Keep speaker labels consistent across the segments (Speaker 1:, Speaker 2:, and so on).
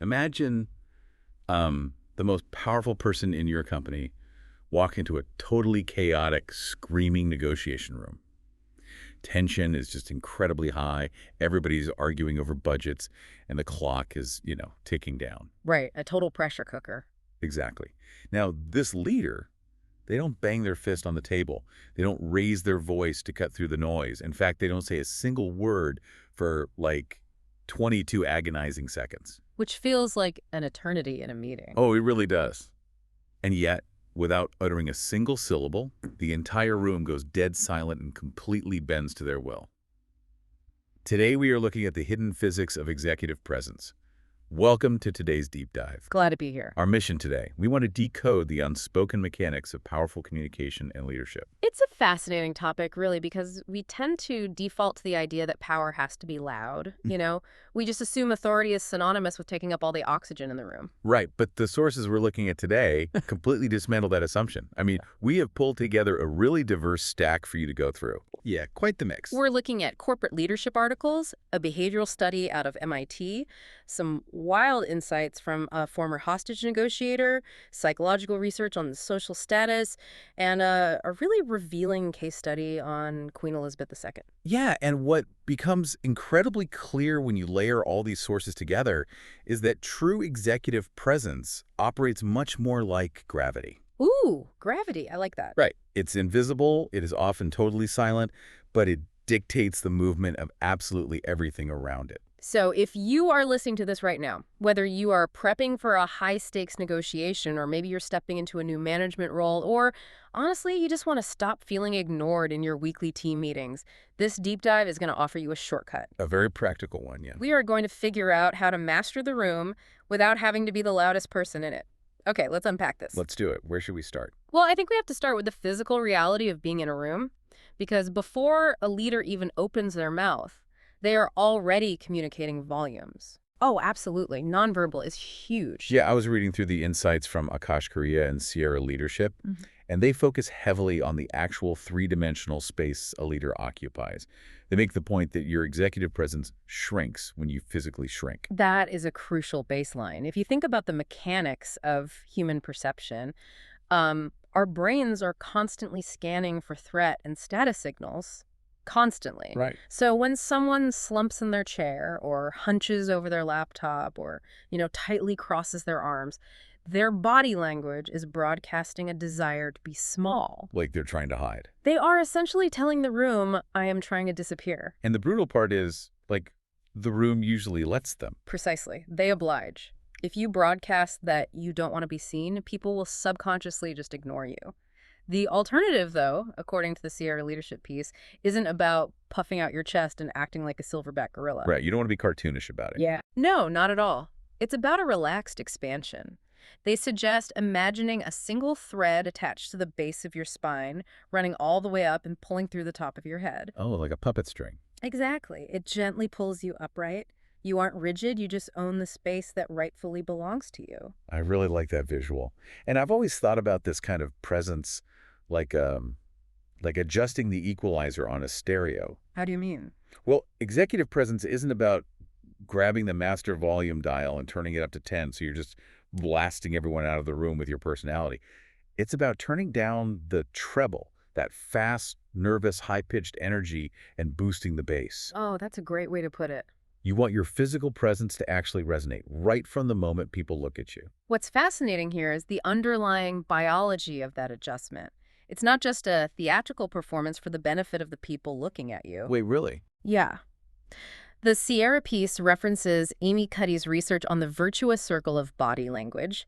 Speaker 1: Imagine the most powerful person in your company walk into a totally chaotic, screaming negotiation room. Tension is just incredibly high. Everybody's arguing over budgets, and the clock is, ticking down.
Speaker 2: Right, a total pressure cooker.
Speaker 1: Exactly. Now, this leader, they don't bang their fist on the table. They don't raise their voice to cut through the noise. In fact, they don't say a single word for, 22 agonizing seconds.
Speaker 2: Which feels like an eternity in a meeting.
Speaker 1: Oh, it really does. And yet, without uttering a single syllable, the entire room goes dead silent and completely bends to their will. Today, we are looking at the hidden physics of executive presence. Welcome to today's deep dive.
Speaker 2: Glad to be here.
Speaker 1: Our mission today, we want to decode the unspoken mechanics of powerful communication and leadership.
Speaker 2: It's a fascinating topic, really, because we tend to default to the idea that power has to be loud. We just assume authority is synonymous with taking up all the oxygen in the room.
Speaker 1: Right, but the sources we're looking at today completely dismantle that assumption. We have pulled together a really diverse stack for you to go through. Yeah, quite the mix.
Speaker 2: We're looking at corporate leadership articles, a behavioral study out of MIT, some wild insights from a former hostage negotiator, psychological research on the social status, and a really revealing case study on Queen Elizabeth II.
Speaker 1: Yeah, and what becomes incredibly clear when you layer all these sources together is that true executive presence operates much more like gravity.
Speaker 2: Ooh, gravity. I like that.
Speaker 1: Right. It's invisible, it is often totally silent, but it dictates the movement of absolutely everything around it.
Speaker 2: So if you are listening to this right now, whether you are prepping for a high-stakes negotiation or maybe you're stepping into a new management role, or honestly, you just want to stop feeling ignored in your weekly team meetings, this deep dive is going to offer you a shortcut.
Speaker 1: A very practical one, yeah.
Speaker 2: We are going to figure out how to master the room without having to be the loudest person in it. Okay, let's unpack this.
Speaker 1: Let's do it. Where should we start?
Speaker 2: Well, I think we have to start with the physical reality of being in a room, because before a leader even opens their mouth, they are already communicating volumes. Oh, absolutely. Nonverbal is huge.
Speaker 1: Yeah, I was reading through the insights from Akash Korea and Sierra Leadership, and they focus heavily on the actual three-dimensional space a leader occupies. They make the point that your executive presence shrinks when you physically shrink.
Speaker 2: That is a crucial baseline. If you think about the mechanics of human perception, our brains are constantly scanning for threat and status signals. Constantly.
Speaker 1: Right.
Speaker 2: So when someone slumps in their chair or hunches over their laptop or, tightly crosses their arms, their body language is broadcasting a desire to be small.
Speaker 1: Like they're trying to hide.
Speaker 2: They are essentially telling the room, I am trying to disappear.
Speaker 1: And the brutal part is, the room usually lets them.
Speaker 2: Precisely. They oblige. If you broadcast that you don't want to be seen, people will subconsciously just ignore you. The alternative, though, according to the Sierra leadership piece, isn't about puffing out your chest and acting like a silverback gorilla.
Speaker 1: Right, you don't want to be cartoonish about it.
Speaker 2: Yeah. No, not at all. It's about a relaxed expansion. They suggest imagining a single thread attached to the base of your spine, running all the way up and pulling through the top of your head.
Speaker 1: Oh, like a puppet string.
Speaker 2: Exactly. It gently pulls you upright. You aren't rigid, you just own the space that rightfully belongs to you.
Speaker 1: I really like that visual. And I've always thought about this kind of presence like adjusting the equalizer on a stereo.
Speaker 2: How do you mean?
Speaker 1: Well, executive presence isn't about grabbing the master volume dial and turning it up to 10 so you're just blasting everyone out of the room with your personality. It's about turning down the treble, that fast, nervous, high-pitched energy, and boosting the bass.
Speaker 2: Oh, that's a great way to put it.
Speaker 1: You want your physical presence to actually resonate right from the moment people look at you.
Speaker 2: What's fascinating here is the underlying biology of that adjustment. It's not just a theatrical performance for the benefit of the people looking at you.
Speaker 1: Wait, really?
Speaker 2: Yeah. The Sierra piece references Amy Cuddy's research on the virtuous circle of body language.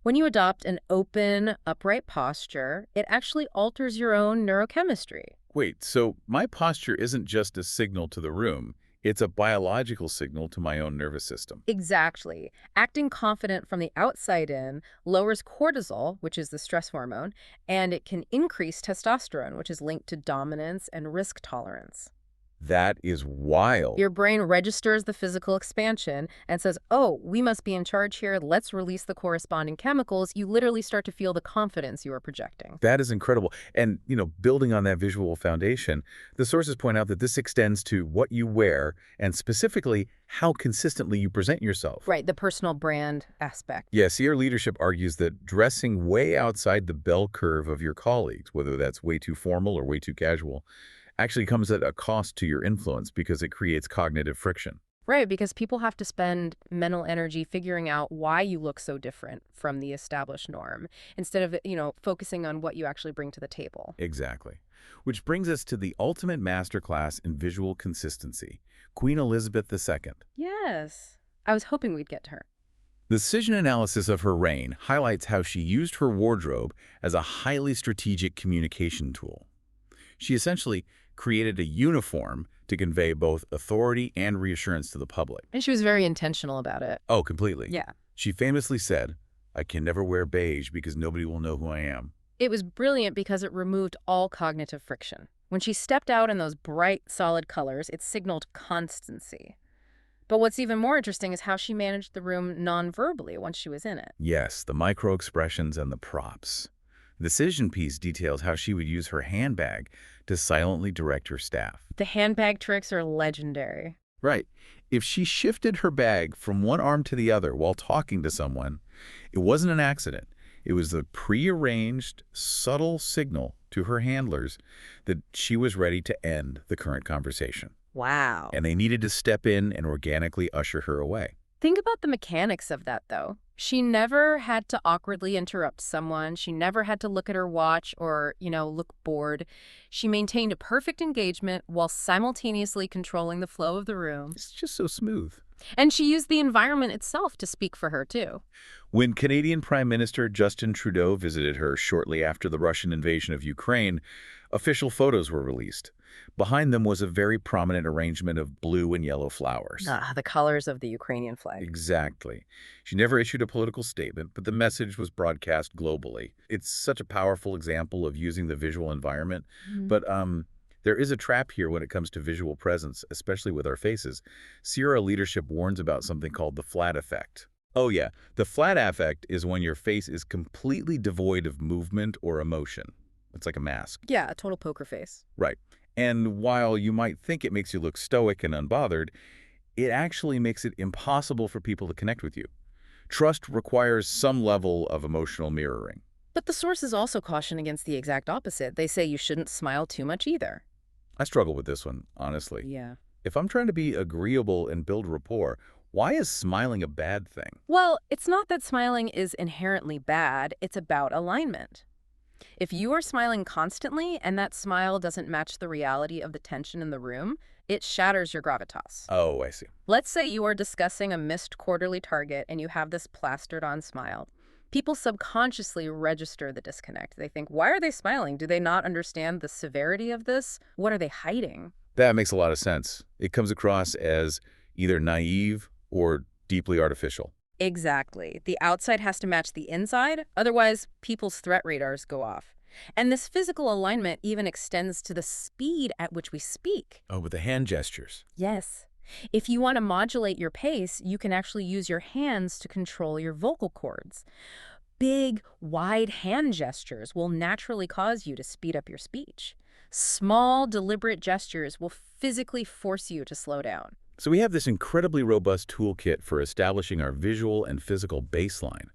Speaker 2: When you adopt an open, upright posture, it actually alters your own neurochemistry.
Speaker 1: Wait, so my posture isn't just a signal to the room. It's a biological signal to my own nervous system.
Speaker 2: Exactly. Acting confident from the outside in lowers cortisol, which is the stress hormone, and it can increase testosterone, which is linked to dominance and risk tolerance.
Speaker 1: That is wild.
Speaker 2: Your brain registers the physical expansion and says, oh, we must be in charge here. Let's release the corresponding chemicals. You literally start to feel the confidence you are projecting.
Speaker 1: That is incredible. And, building on that visual foundation, the sources point out that this extends to what you wear and specifically how consistently you present yourself.
Speaker 2: Right, the personal brand aspect.
Speaker 1: Yeah, Sierra Leadership argues that dressing way outside the bell curve of your colleagues, whether that's way too formal or way too casual, actually comes at a cost to your influence because it creates cognitive friction.
Speaker 2: Right, because people have to spend mental energy figuring out why you look so different from the established norm instead of, focusing on what you actually bring to the table.
Speaker 1: Exactly. Which brings us to the ultimate masterclass in visual consistency, Queen Elizabeth II.
Speaker 2: Yes. I was hoping we'd get to her.
Speaker 1: The decision analysis of her reign highlights how she used her wardrobe as a highly strategic communication tool. She essentially created a uniform to convey both authority and reassurance to the public.
Speaker 2: And she was very intentional about it.
Speaker 1: Oh, completely.
Speaker 2: Yeah.
Speaker 1: She famously said, "I can never wear beige because nobody will know who I am."
Speaker 2: It was brilliant because it removed all cognitive friction. When she stepped out in those bright, solid colors, it signaled constancy. But what's even more interesting is how she managed the room non-verbally once she was in it.
Speaker 1: Yes, the micro-expressions and the props. The decision piece details how she would use her handbag to silently direct her staff.
Speaker 2: The handbag tricks are legendary.
Speaker 1: Right. If she shifted her bag from one arm to the other while talking to someone, it wasn't an accident. It was the prearranged, subtle signal to her handlers that she was ready to end the current conversation.
Speaker 2: Wow.
Speaker 1: And they needed to step in and organically usher her away.
Speaker 2: Think about the mechanics of that, though. She never had to awkwardly interrupt someone. She never had to look at her watch or, look bored. She maintained a perfect engagement while simultaneously controlling the flow of the room.
Speaker 1: It's just so smooth.
Speaker 2: And she used the environment itself to speak for her, too.
Speaker 1: When Canadian Prime Minister Justin Trudeau visited her shortly after the Russian invasion of Ukraine, official photos were released. Behind them was a very prominent arrangement of blue and yellow flowers.
Speaker 2: The colors of the Ukrainian flag.
Speaker 1: Exactly. She never issued a political statement, but the message was broadcast globally. It's such a powerful example of using the visual environment. But there is a trap here when it comes to visual presence, especially with our faces. Sierra Leadership warns about something called the flat effect. Oh yeah, the flat affect is when your face is completely devoid of movement or emotion. It's like a mask.
Speaker 2: Yeah, a total poker face.
Speaker 1: Right. And while you might think it makes you look stoic and unbothered, it actually makes it impossible for people to connect with you. Trust requires some level of emotional mirroring.
Speaker 2: But the sources also caution against the exact opposite. They say you shouldn't smile too much either.
Speaker 1: I struggle with this one, honestly.
Speaker 2: Yeah.
Speaker 1: If I'm trying to be agreeable and build rapport, why is smiling a bad thing?
Speaker 2: Well, it's not that smiling is inherently bad. It's about alignment. If you are smiling constantly and that smile doesn't match the reality of the tension in the room, it shatters your gravitas.
Speaker 1: Oh, I see.
Speaker 2: Let's say you are discussing a missed quarterly target and you have this plastered-on smile. People subconsciously register the disconnect. They think, why are they smiling? Do they not understand the severity of this? What are they hiding?
Speaker 1: That makes a lot of sense. It comes across as either naive or deeply artificial.
Speaker 2: Exactly. The outside has to match the inside, otherwise people's threat radars go off. And this physical alignment even extends to the speed at which we speak.
Speaker 1: Oh, with the hand gestures.
Speaker 2: Yes. If you want to modulate your pace, you can actually use your hands to control your vocal cords. Big, wide hand gestures will naturally cause you to speed up your speech. Small, deliberate gestures will physically force you to slow down.
Speaker 1: So we have this incredibly robust toolkit for establishing our visual and physical baseline.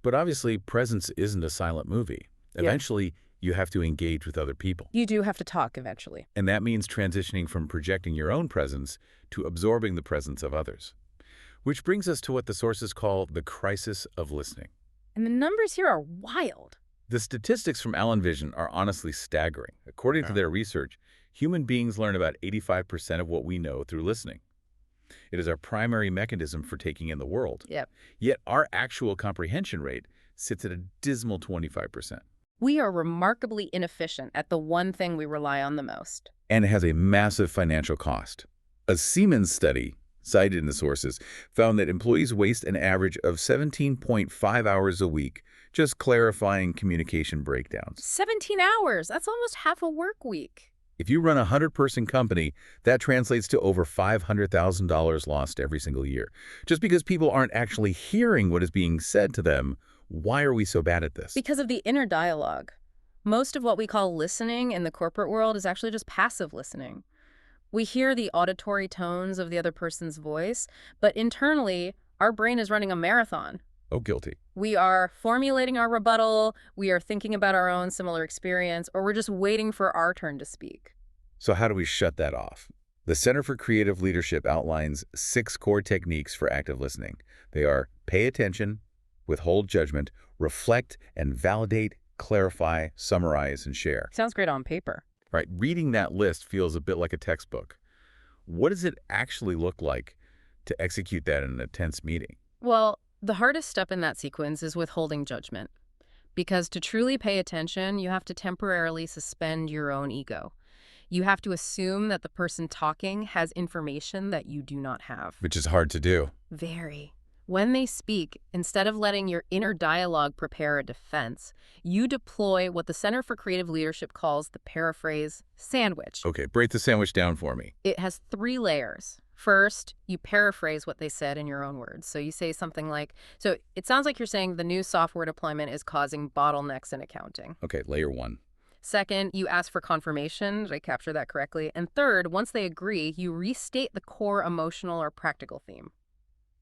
Speaker 1: But obviously, presence isn't a silent movie. Eventually, you have to engage with other people.
Speaker 2: You do have to talk eventually.
Speaker 1: And that means transitioning from projecting your own presence to absorbing the presence of others. Which brings us to what the sources call the crisis of listening.
Speaker 2: And the numbers here are wild.
Speaker 1: The statistics from Allen Vision are honestly staggering. According to their research, human beings learn about 85% of what we know through listening. It is our primary mechanism for taking in the world.
Speaker 2: Yep.
Speaker 1: Yet our actual comprehension rate sits at a dismal 25%.
Speaker 2: We are remarkably inefficient at the one thing we rely on the most.
Speaker 1: And it has a massive financial cost. A Siemens study, cited in the sources, found that employees waste an average of 17.5 hours a week just clarifying communication breakdowns.
Speaker 2: 17 hours! That's almost half a work week.
Speaker 1: If you run a 100-person company, that translates to over $500,000 lost every single year. Just because people aren't actually hearing what is being said to them, why are we so bad at this?
Speaker 2: Because of the inner dialogue. Most of what we call listening in the corporate world is actually just passive listening. We hear the auditory tones of the other person's voice, but internally, our brain is running a marathon.
Speaker 1: Oh, guilty.
Speaker 2: We are formulating our rebuttal, we are thinking about our own similar experience, or we're just waiting for our turn to speak.
Speaker 1: So how do we shut that off? The Center for Creative Leadership outlines 6 core techniques for active listening. They are pay attention, withhold judgment, reflect and validate, clarify, summarize, and share.
Speaker 2: Sounds great on paper.
Speaker 1: Right, reading that list feels a bit like a textbook. What does it actually look like to execute that in a tense meeting?
Speaker 2: Well, the hardest step in that sequence is withholding judgment. Because to truly pay attention, you have to temporarily suspend your own ego. You have to assume that the person talking has information that you do not have.
Speaker 1: Which is hard to do.
Speaker 2: Very. When they speak, instead of letting your inner dialogue prepare a defense, you deploy what the Center for Creative Leadership calls the paraphrase sandwich.
Speaker 1: Okay, break the sandwich down for me.
Speaker 2: It has 3 layers. First, you paraphrase what they said in your own words. So you say something like, so it sounds like you're saying the new software deployment is causing bottlenecks in accounting.
Speaker 1: Okay, layer 1.
Speaker 2: Second, you ask for confirmation. Did I capture that correctly? And third, once they agree, you restate the core emotional or practical theme.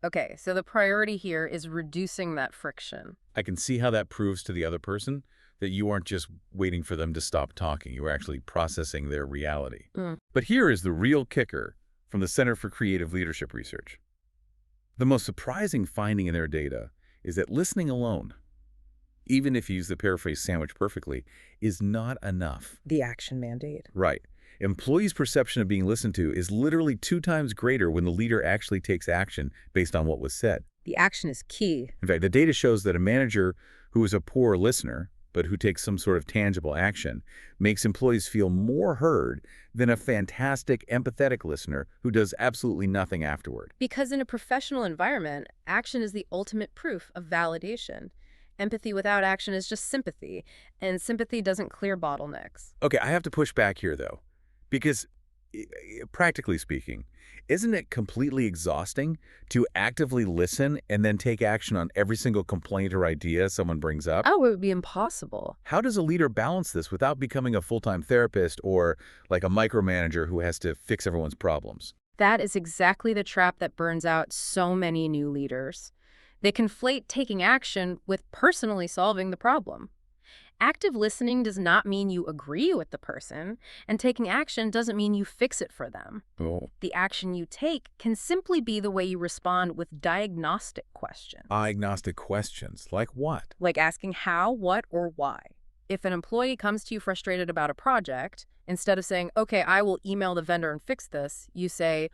Speaker 2: Okay, so the priority here is reducing that friction.
Speaker 1: I can see how that proves to the other person that you aren't just waiting for them to stop talking. You are actually processing their reality. But here is the real kicker from the Center for Creative Leadership Research. The most surprising finding in their data is that listening alone, even if you use the paraphrase sandwich perfectly, is not enough.
Speaker 2: The action mandate.
Speaker 1: Right. Employees' perception of being listened to is literally 2 times greater when the leader actually takes action based on what was said.
Speaker 2: The action is key.
Speaker 1: In fact, the data shows that a manager who is a poor listener, but who takes some sort of tangible action, makes employees feel more heard than a fantastic, empathetic listener who does absolutely nothing afterward.
Speaker 2: Because in a professional environment, action is the ultimate proof of validation. Empathy without action is just sympathy, and sympathy doesn't clear bottlenecks.
Speaker 1: Okay, I have to push back here, though, because practically speaking, isn't it completely exhausting to actively listen and then take action on every single complaint or idea someone brings up?
Speaker 2: Oh, it would be impossible.
Speaker 1: How does a leader balance this without becoming a full-time therapist or like a micromanager who has to fix everyone's problems?
Speaker 2: That is exactly the trap that burns out so many new leaders. They conflate taking action with personally solving the problem. Active listening does not mean you agree with the person, and taking action doesn't mean you fix it for them.
Speaker 1: Oh.
Speaker 2: The action you take can simply be the way you respond with diagnostic questions.
Speaker 1: Diagnostic questions, like what?
Speaker 2: Like asking how, what, or why. If an employee comes to you frustrated about a project, instead of saying, okay, I will email the vendor and fix this, you say,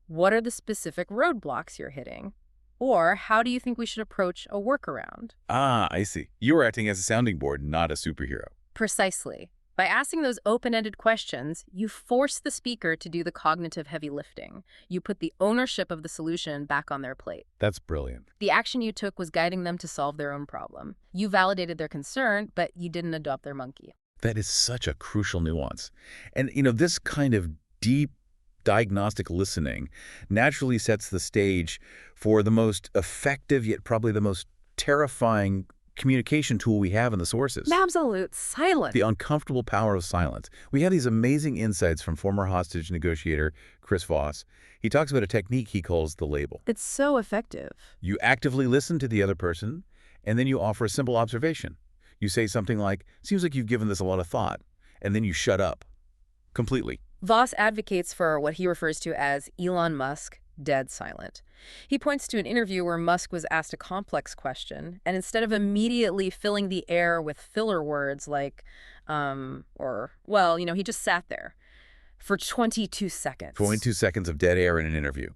Speaker 2: what are the specific roadblocks you're hitting? Or how do you think we should approach a workaround?
Speaker 1: Ah, I see. You're acting as a sounding board, not a superhero.
Speaker 2: Precisely. By asking those open-ended questions, you force the speaker to do the cognitive heavy lifting. You put the ownership of the solution back on their plate.
Speaker 1: That's brilliant.
Speaker 2: The action you took was guiding them to solve their own problem. You validated their concern, but you didn't adopt their monkey.
Speaker 1: That is such a crucial nuance. And, this kind of deep diagnostic listening naturally sets the stage for the most effective yet probably the most terrifying communication tool we have in the sources.
Speaker 2: Absolute silence.
Speaker 1: The uncomfortable power of silence. We have these amazing insights from former hostage negotiator Chris Voss. He talks about a technique he calls the label.
Speaker 2: It's so effective.
Speaker 1: You actively listen to the other person, and then you offer a simple observation. You say something like, seems like you've given this a lot of thought, and then you shut up completely.
Speaker 2: Voss advocates for what he refers to as Elon Musk dead silent. He points to an interview where Musk was asked a complex question, and instead of immediately filling the air with filler words like, he just sat there for 22 seconds.
Speaker 1: 22 seconds of dead air in an interview.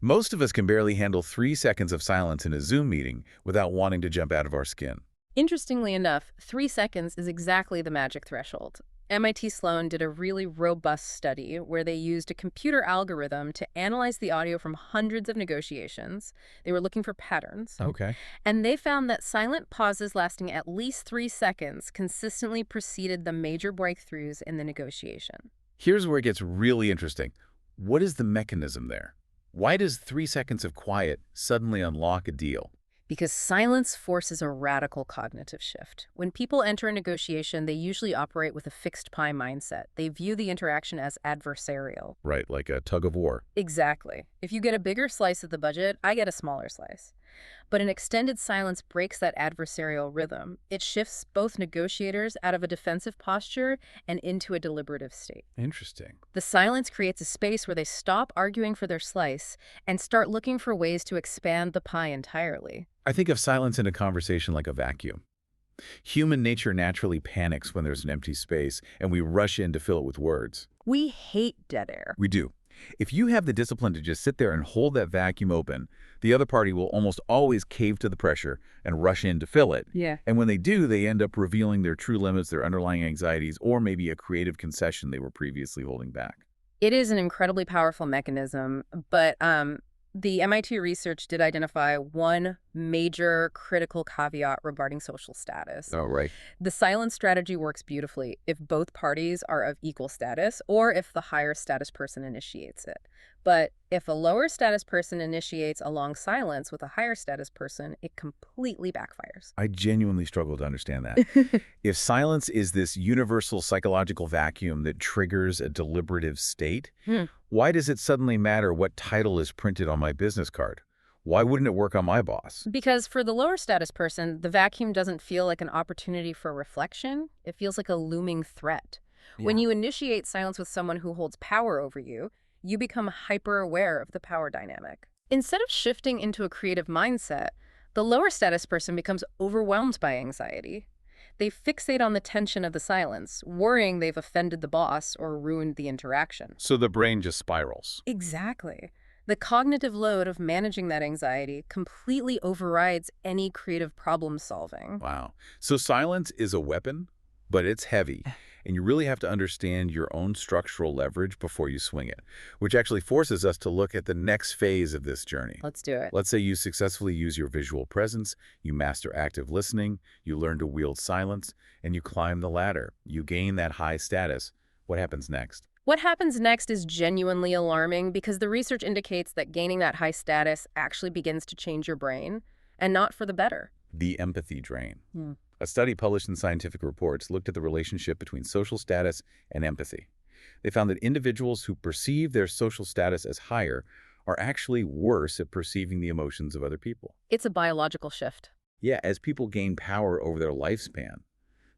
Speaker 1: Most of us can barely handle 3 seconds of silence in a Zoom meeting without wanting to jump out of our skin.
Speaker 2: Interestingly enough, 3 seconds is exactly the magic threshold. MIT Sloan did a really robust study where they used a computer algorithm to analyze the audio from hundreds of negotiations. They were looking for patterns.
Speaker 1: Okay.
Speaker 2: And they found that silent pauses lasting at least 3 seconds consistently preceded the major breakthroughs in the negotiation.
Speaker 1: Here's where it gets really interesting. What is the mechanism there? Why does 3 seconds of quiet suddenly unlock a deal?
Speaker 2: Because silence forces a radical cognitive shift. When people enter a negotiation, they usually operate with a fixed pie mindset. They view the interaction as adversarial.
Speaker 1: Right, like a tug of war.
Speaker 2: Exactly. If you get a bigger slice of the budget, I get a smaller slice. But an extended silence breaks that adversarial rhythm. It shifts both negotiators out of a defensive posture and into a deliberative state.
Speaker 1: Interesting.
Speaker 2: The silence creates a space where they stop arguing for their slice and start looking for ways to expand the pie entirely.
Speaker 1: I think of silence in a conversation like a vacuum. Human nature naturally panics when there's an empty space, and we rush in to fill it with words.
Speaker 2: We hate dead air.
Speaker 1: We do. If you have the discipline to just sit there and hold that vacuum open, the other party will almost always cave to the pressure and rush in to fill it.
Speaker 2: Yeah.
Speaker 1: And when they do, they end up revealing their true limits, their underlying anxieties, or maybe a creative concession they were previously holding back.
Speaker 2: It is an incredibly powerful mechanism, but the MIT research did identify one major critical caveat regarding social status.
Speaker 1: Oh, right.
Speaker 2: The silence strategy works beautifully if both parties are of equal status or if the higher status person initiates it. But if a lower status person initiates a long silence with a higher status person, it completely backfires.
Speaker 1: I genuinely struggle to understand that. If silence is this universal psychological vacuum that triggers a deliberative state, why does it suddenly matter what title is printed on my business card? Why wouldn't it work on my boss?
Speaker 2: Because for the lower status person, the vacuum doesn't feel like an opportunity for reflection. It feels like a looming threat. When you initiate silence with someone who holds power over you, you become hyper-aware of the power dynamic. Instead of shifting into a creative mindset, the lower status person becomes overwhelmed by anxiety. They fixate on the tension of the silence, worrying they've offended the boss or ruined the interaction.
Speaker 1: So the brain just spirals.
Speaker 2: Exactly. The cognitive load of managing that anxiety completely overrides any creative problem solving.
Speaker 1: Wow. So silence is a weapon, but it's heavy. And you really have to understand your own structural leverage before you swing it, which actually forces us to look at the next phase of this journey.
Speaker 2: Let's do it.
Speaker 1: Let's say you successfully use your visual presence, you master active listening, you learn to wield silence, and you climb the ladder. You gain that high status. What happens next?
Speaker 2: What happens next is genuinely alarming because the research indicates that gaining that high status actually begins to change your brain, and not for the better.
Speaker 1: The empathy drain. A study published in Scientific Reports looked at the relationship between social status and empathy. They found that individuals who perceive their social status as higher are actually worse at perceiving the emotions of other people.
Speaker 2: It's a biological shift.
Speaker 1: Yeah, as people gain power over their lifespan,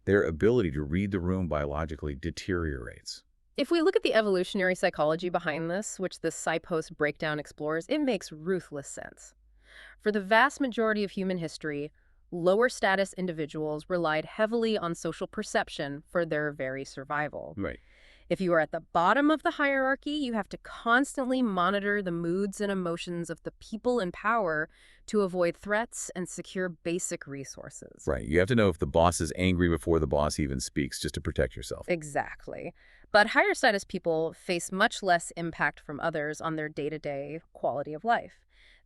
Speaker 1: their ability to read the room biologically deteriorates.
Speaker 2: If we look at the evolutionary psychology behind this, which the SciPost breakdown explores, it makes ruthless sense. For the vast majority of human history, lower status individuals relied heavily on social perception for their very survival.
Speaker 1: Right.
Speaker 2: If you are at the bottom of the hierarchy, you have to constantly monitor the moods and emotions of the people in power to avoid threats and secure basic resources.
Speaker 1: Right. You have to know if the boss is angry before the boss even speaks, just to protect yourself.
Speaker 2: Exactly. But higher status people face much less impact from others on their day-to-day quality of life.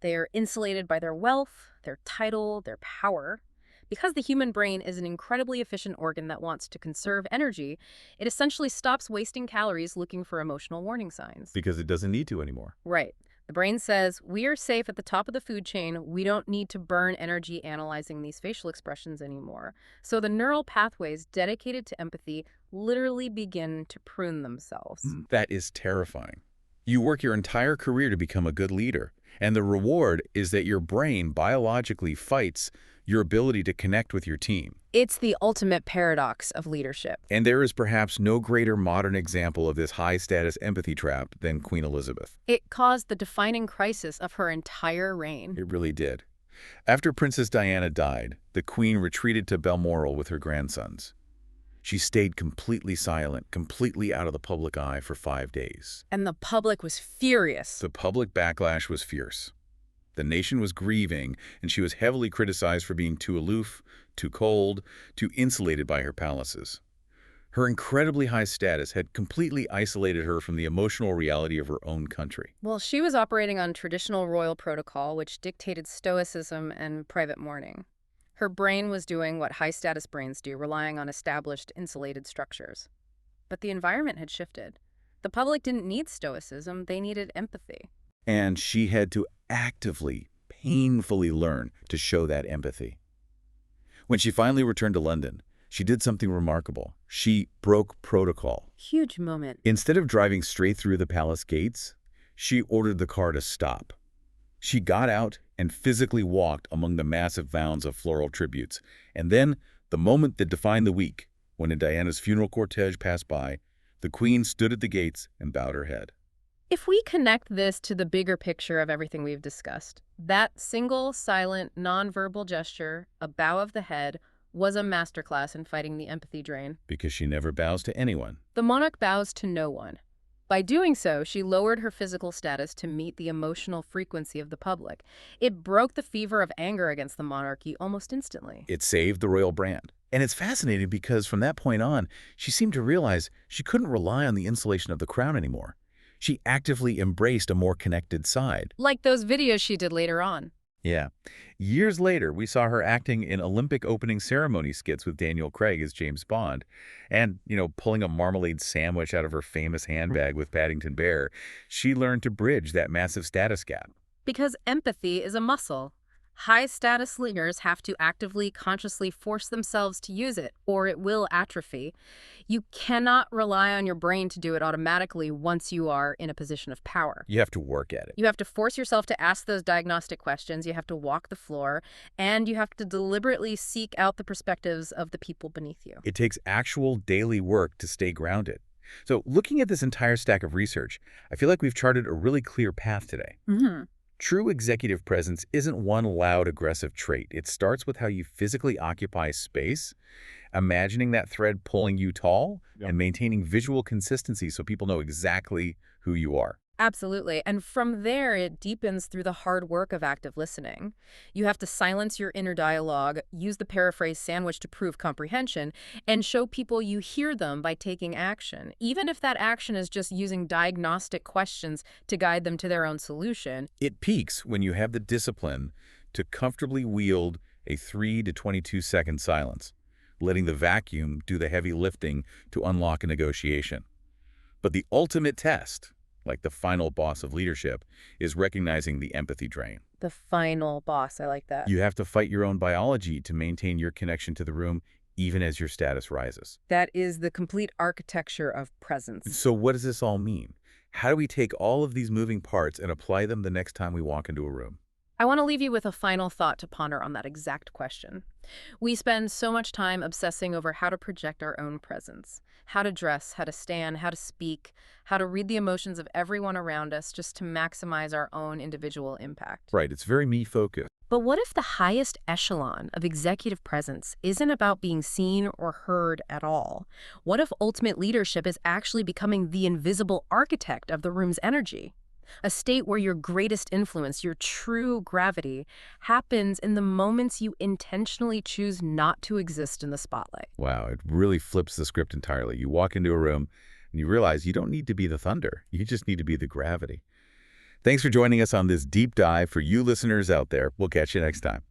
Speaker 2: They are insulated by their wealth, their title, their power. Because the human brain is an incredibly efficient organ that wants to conserve energy, it essentially stops wasting calories looking for emotional warning signs.
Speaker 1: Because it doesn't need to anymore.
Speaker 2: Right. The brain says, we are safe at the top of the food chain. We don't need to burn energy analyzing these facial expressions anymore. So the neural pathways dedicated to empathy literally begin to prune themselves.
Speaker 1: That is terrifying. You work your entire career to become a good leader, and the reward is that your brain biologically fights your ability to connect with your team.
Speaker 2: It's the ultimate paradox of leadership.
Speaker 1: And there is perhaps no greater modern example of this high-status empathy trap than Queen Elizabeth.
Speaker 2: It caused the defining crisis of her entire reign.
Speaker 1: It really did. After Princess Diana died, the Queen retreated to Balmoral with her grandsons. She stayed completely silent, completely out of the public eye for 5 days.
Speaker 2: And the public was furious.
Speaker 1: The public backlash was fierce. The nation was grieving, and she was heavily criticized for being too aloof, too cold, too insulated by her palaces. Her incredibly high status had completely isolated her from the emotional reality of her own country.
Speaker 2: Well, she was operating on traditional royal protocol, which dictated stoicism and private mourning. Her brain was doing what high-status brains do, relying on established, insulated structures. But the environment had shifted. The public didn't need stoicism, they needed empathy.
Speaker 1: And she had to actively, painfully learn to show that empathy. When she finally returned to London, she did something remarkable. She broke protocol.
Speaker 2: Huge moment.
Speaker 1: Instead of driving straight through the palace gates, she ordered the car to stop. She got out and physically walked among the massive mounds of floral tributes. And then, the moment that defined the week, when Diana's funeral cortege passed by, the Queen stood at the gates and bowed her head.
Speaker 2: If we connect this to the bigger picture of everything we've discussed, that single, silent, nonverbal gesture, a bow of the head, was a masterclass in fighting the empathy drain.
Speaker 1: Because she never bows to anyone.
Speaker 2: The monarch bows to no one. By doing so, she lowered her physical status to meet the emotional frequency of the public. It broke the fever of anger against the monarchy almost instantly.
Speaker 1: It saved the royal brand. And it's fascinating because from that point on, she seemed to realize she couldn't rely on the insulation of the crown anymore. She actively embraced a more connected side.
Speaker 2: Like those videos she did later on.
Speaker 1: Yeah. Years later, we saw her acting in Olympic opening ceremony skits with Daniel Craig as James Bond. And, pulling a marmalade sandwich out of her famous handbag with Paddington Bear. She learned to bridge that massive status gap.
Speaker 2: Because empathy is a muscle. High-status leaders have to actively, consciously force themselves to use it, or it will atrophy. You cannot rely on your brain to do it automatically once you are in a position of power.
Speaker 1: You have to work at it.
Speaker 2: You have to force yourself to ask those diagnostic questions, you have to walk the floor, and you have to deliberately seek out the perspectives of the people beneath you.
Speaker 1: It takes actual daily work to stay grounded. So looking at this entire stack of research, I feel like we've charted a really clear path today. True executive presence isn't one loud, aggressive trait. It starts with how you physically occupy space, imagining that thread pulling you tall, and maintaining visual consistency so people know exactly who you are.
Speaker 2: Absolutely. And from there, it deepens through the hard work of active listening. You have to silence your inner dialogue, use the paraphrase sandwich to prove comprehension, and show people you hear them by taking action, even if that action is just using diagnostic questions to guide them to their own solution.
Speaker 1: It peaks when you have the discipline to comfortably wield a 3 to 22-second silence, letting the vacuum do the heavy lifting to unlock a negotiation. But the ultimate test, like the final boss of leadership, is recognizing the empathy drain.
Speaker 2: The final boss, I like that.
Speaker 1: You have to fight your own biology to maintain your connection to the room, even as your status rises.
Speaker 2: That is the complete architecture of presence.
Speaker 1: So what does this all mean? How do we take all of these moving parts and apply them the next time we walk into a room?
Speaker 2: I want to leave you with a final thought to ponder on that exact question. We spend so much time obsessing over how to project our own presence, how to dress, how to stand, how to speak, how to read the emotions of everyone around us just to maximize our own individual impact.
Speaker 1: Right, it's very me-focused.
Speaker 2: But what if the highest echelon of executive presence isn't about being seen or heard at all? What if ultimate leadership is actually becoming the invisible architect of the room's energy? A state where your greatest influence, your true gravity, happens in the moments you intentionally choose not to exist in the spotlight.
Speaker 1: Wow, it really flips the script entirely. You walk into a room and you realize you don't need to be the thunder. You just need to be the gravity. Thanks for joining us on this deep dive. For you listeners out there, we'll catch you next time.